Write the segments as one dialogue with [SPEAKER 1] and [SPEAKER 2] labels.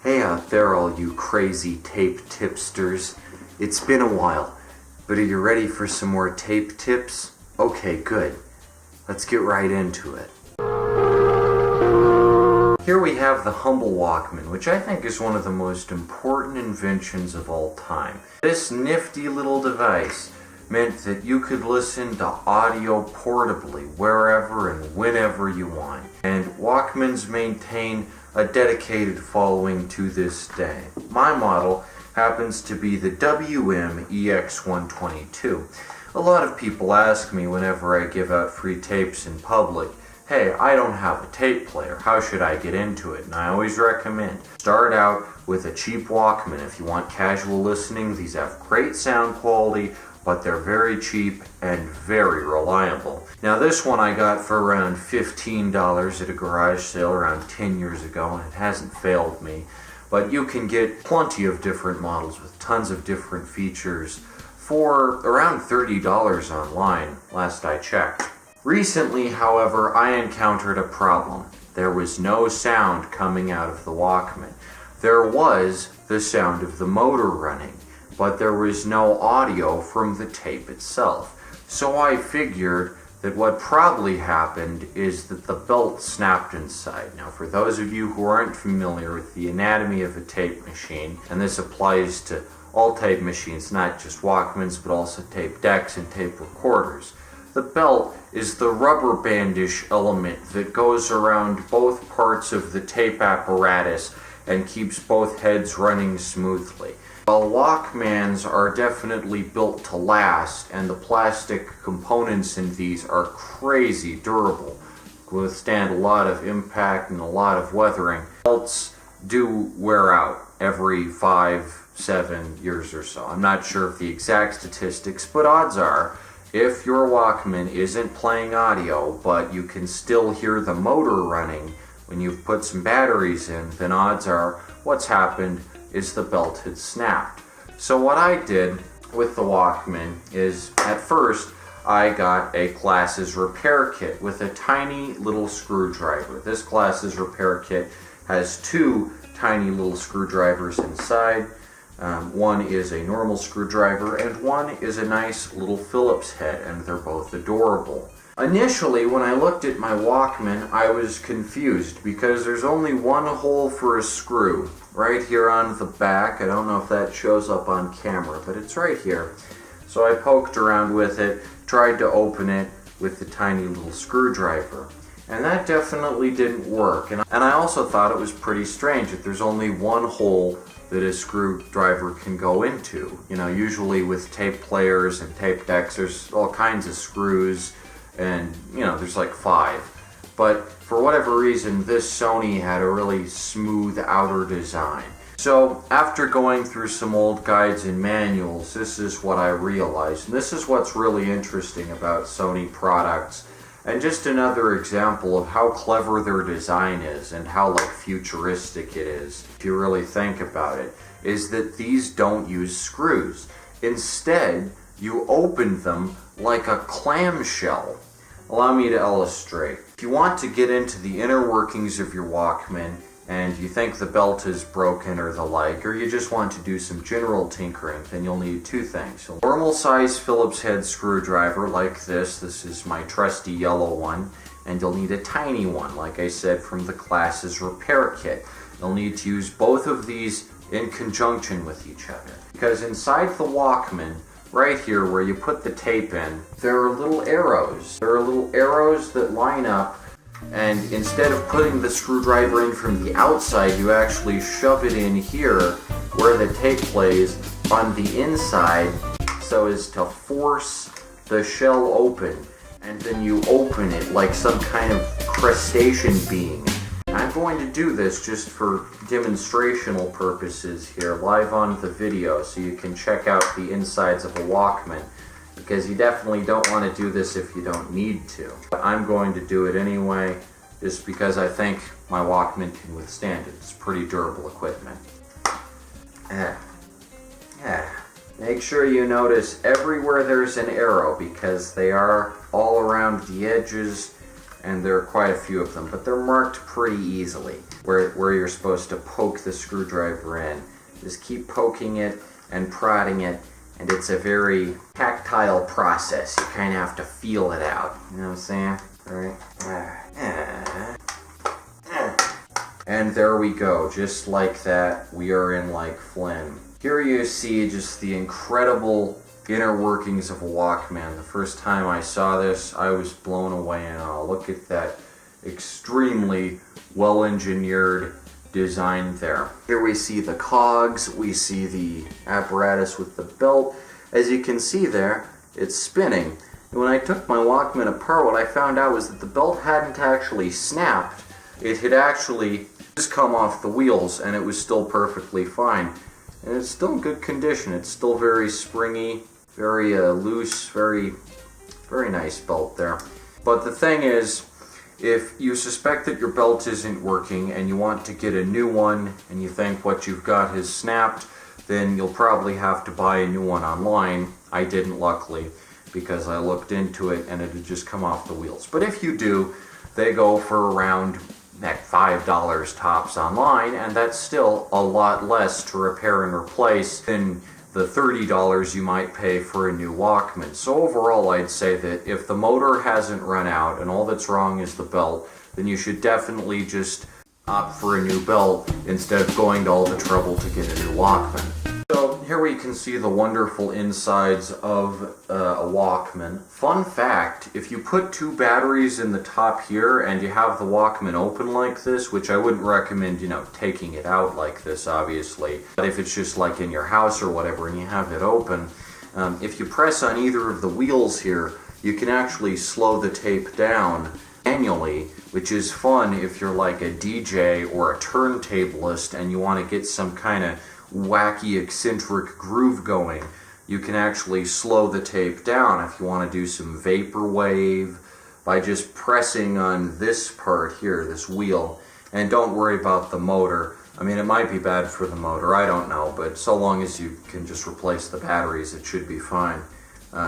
[SPEAKER 1] Hey out there, all you crazy tape tipsters. It's been a while, but are you ready for some more tape tips? Okay, good. Let's get right into it. Here we have the humble Walkman, which I think is one of the most important inventions of all time. This nifty little device meant that you could listen to audio portably wherever and whenever you want. And Walkmans maintain a dedicated following to this day. My model happens to be the WM-EX122. A lot of people ask me whenever I give out free tapes in public, hey, I don't have a tape player, how should I get into it? And I always recommend, start out with a cheap Walkman. If you want casual listening, these have great sound quality, but they're very cheap and very reliable. Now this one I got for around $15 at a garage sale around 10 years ago, and it hasn't failed me. But you can get plenty of different models with tons of different features for around $30 online, last I checked. Recently, however, I encountered a problem. There was no sound coming out of the Walkman. There was the sound of the motor running, but there was no audio from the tape itself. So I figured that what probably happened is that the belt snapped inside. Now, for those of you who aren't familiar with the anatomy of a tape machine, and this applies to all tape machines, not just Walkmans, but also tape decks and tape recorders, the belt is the rubber bandish element that goes around both parts of the tape apparatus and keeps both heads running smoothly. While Walkmans are definitely built to last, and the plastic components in these are crazy durable, withstand a lot of impact and a lot of weathering, belts do wear out every 5-7 years or so. I'm not sure of the exact statistics, but odds are, if your Walkman isn't playing audio, but you can still hear the motor running when you've put some batteries in, then odds are what's happened is the belt had snapped. So what I did with the Walkman is, at first, I got a glasses repair kit with a tiny little screwdriver. This glasses repair kit has two tiny little screwdrivers inside. One is a normal screwdriver and one is a nice little Phillips head, and they're both adorable. Initially, when I looked at my Walkman, I was confused because there's only one hole for a screw right here on the back. I don't know if that shows up on camera, but it's right here. So I poked around with it, tried to open it with the tiny little screwdriver, and that definitely didn't work. And I also thought it was pretty strange that there's only one hole that a screwdriver can go into. You know, usually with tape players and tape decks, there's all kinds of screws, and you know, there's like 5. But for whatever reason, this Sony had a really smooth outer design. So after going through some old guides and manuals, this is what I realized. And this is what's really interesting about Sony products, and just another example of how clever their design is and how like futuristic it is, if you really think about it, is that these don't use screws. Instead, you open them like a clamshell. Allow me to illustrate. If you want to get into the inner workings of your Walkman, and you think the belt is broken or the like, or you just want to do some general tinkering, then you'll need two things. A normal size Phillips head screwdriver like this is my trusty yellow one, and you'll need a tiny one, like I said, from the glasses repair kit. You'll need to use both of these in conjunction with each other, because inside the Walkman, right here where you put the tape in, there are little arrows. There are little arrows that line up, and instead of putting the screwdriver in from the outside, you actually shove it in here where the tape plays on the inside, so as to force the shell open, and then you open it like some kind of crustacean being. I'm going to do this just for demonstrational purposes here, live on the video, so you can check out the insides of a Walkman, because you definitely don't want to do this if you don't need to. But I'm going to do it anyway, just because I think my Walkman can withstand it. It's pretty durable equipment. Make sure you notice everywhere there's an arrow, because they are all around the edges and there are quite a few of them, but they're marked pretty easily where you're supposed to poke the screwdriver in. Just keep poking it and prodding it, and it's a very tactile process. You kind of have to feel it out. You know what I'm saying? All right. And there we go. Just like that, we are in like Flynn. Here you see just the incredible inner workings of a Walkman. The first time I saw this, I was blown away and all. Look at that extremely well-engineered design there. Here we see the cogs, we see the apparatus with the belt. As you can see there, it's spinning. And when I took my Walkman apart, what I found out was that the belt hadn't actually snapped. It had actually just come off the wheels, and it was still perfectly fine. And it's still in good condition. It's still very springy, very loose, very nice belt there. But the thing is, if you suspect that your belt isn't working and you want to get a new one and you think what you've got has snapped, then you'll probably have to buy a new one online. I didn't, luckily, because I looked into it and it had just come off the wheels. But if you do, they go for around $5 tops online, and that's still a lot less to repair and replace than the $30 you might pay for a new Walkman. So overall, I'd say that if the motor hasn't run out and all that's wrong is the belt, then you should definitely just opt for a new belt instead of going to all the trouble to get a new Walkman. So here we can see the wonderful insides of a Walkman. Fun fact, if you put 2 batteries in the top here and you have the Walkman open like this, which I wouldn't recommend, taking it out like this, obviously, but if it's just like in your house or whatever and you have it open, if you press on either of the wheels here, you can actually slow the tape down manually, which is fun if you're like a DJ or a turntablist and you want to get some kind of wacky eccentric groove going. You can actually slow the tape down if you want to do some vaporwave by just pressing on this part here, this wheel, and don't worry about the motor. I mean, it might be bad for the motor, I don't know, but so long as you can just replace the batteries, it should be fine.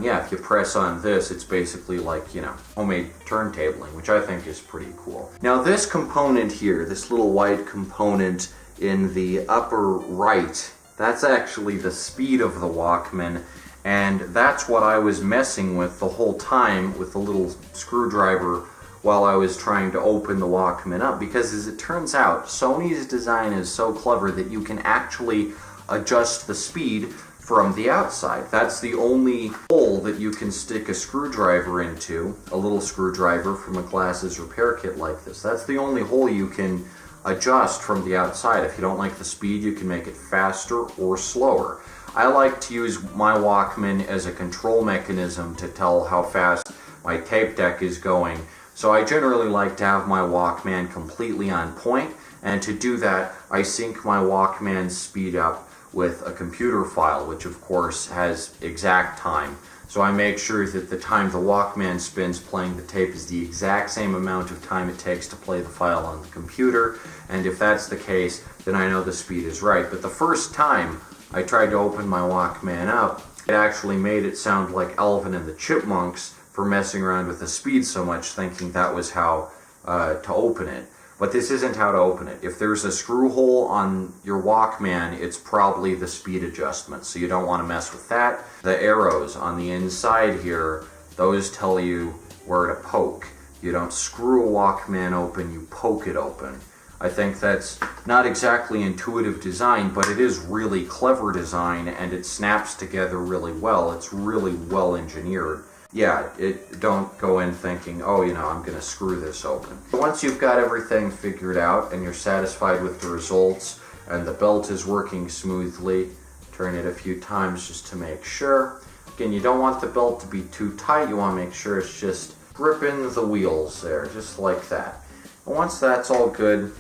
[SPEAKER 1] Yeah, if you press on this, it's basically like, homemade turntabling, which I think is pretty cool. Now this component here, this little white component in the upper right, that's actually the speed of the Walkman, and that's what I was messing with the whole time with the little screwdriver while I was trying to open the Walkman up, because as it turns out, Sony's design is so clever that you can actually adjust the speed from the outside. That's the only hole that you can stick a screwdriver into, a little screwdriver from a glasses repair kit like this. That's the only hole you can adjust from the outside. If you don't like the speed, you can make it faster or slower. I like to use my Walkman as a control mechanism to tell how fast my tape deck is going. So I generally like to have my Walkman completely on point, and to do that, I sync my Walkman speed up with a computer file, which of course has exact time. So I make sure that the time the Walkman spends playing the tape is the exact same amount of time it takes to play the file on the computer, and if that's the case, then I know the speed is right. But the first time I tried to open my Walkman up, it actually made it sound like Alvin and the Chipmunks for messing around with the speed so much, thinking that was how to open it. But this isn't how to open it. If there's a screw hole on your Walkman, it's probably the speed adjustment, so you don't want to mess with that. The arrows on the inside here, those tell you where to poke. You don't screw a Walkman open, you poke it open. I think that's not exactly intuitive design, but it is really clever design, and it snaps together really well. It's really well engineered. Yeah, don't go in thinking, oh, I'm going to screw this open. Once you've got everything figured out and you're satisfied with the results and the belt is working smoothly, turn it a few times just to make sure. Again, you don't want the belt to be too tight. You want to make sure it's just gripping the wheels there, just like that. And once that's all good,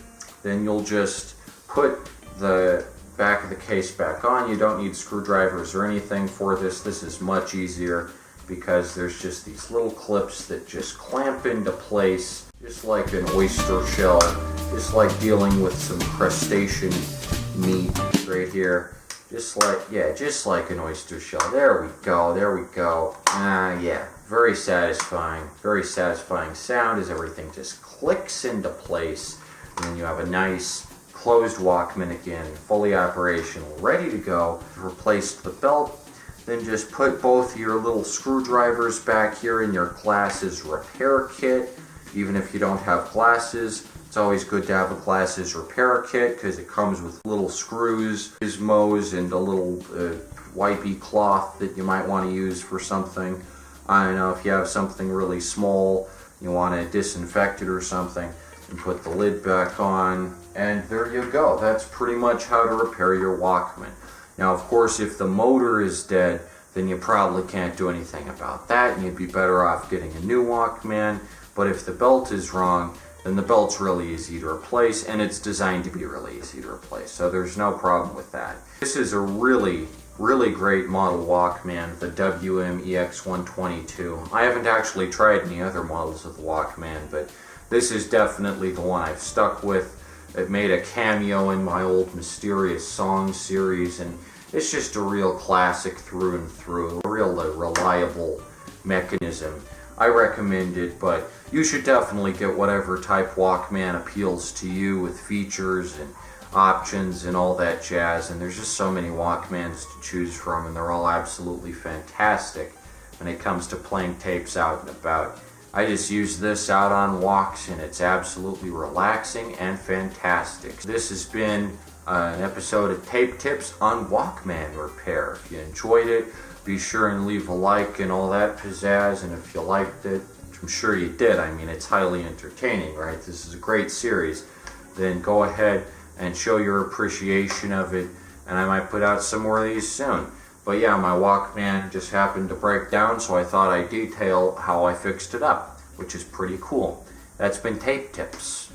[SPEAKER 1] then you'll just put the back of the case back on. You don't need screwdrivers or anything for this. This is much easier, because there's just these little clips that just clamp into place, just like an oyster shell, just like dealing with some crustacean meat right here. Just like an oyster shell. There we go, there we go. Yeah, very satisfying sound as everything just clicks into place. And then you have a nice closed Walkman again, fully operational, ready to go. Replace the belt, then just put both your little screwdrivers back here in your glasses repair kit. Even if you don't have glasses, it's always good to have a glasses repair kit because it comes with little screws, gizmos, and a little wipey cloth that you might want to use for something. I don't know, if you have something really small, you want to disinfect it or something, and put the lid back on, and there you go. That's pretty much how to repair your Walkman. Now, of course, if the motor is dead, then you probably can't do anything about that, and you'd be better off getting a new Walkman. But if the belt is wrong, then the belt's really easy to replace, and it's designed to be really easy to replace, so there's no problem with that. This is a really great model Walkman, the WM-EX122. I haven't actually tried any other models of the Walkman, but this is definitely the one I've stuck with. It made a cameo in my old Mysterious Songs series, and it's just a real classic through and through, a real reliable mechanism. I recommend it, but you should definitely get whatever type Walkman appeals to you with features and options and all that jazz. And there's just so many Walkmans to choose from, and they're all absolutely fantastic when it comes to playing tapes out and about. I just use this out on walks, and it's absolutely relaxing and fantastic. This has been an episode of Tape Tips on Walkman repair. If you enjoyed it, be sure and leave a like and all that pizzazz, and if you liked it, which I'm sure you did, I mean, it's highly entertaining, right? This is a great series. Then go ahead and show your appreciation of it, and I might put out some more of these soon. But yeah, my Walkman just happened to break down, so I thought I'd detail how I fixed it up, which is pretty cool. That's been Tape Tips.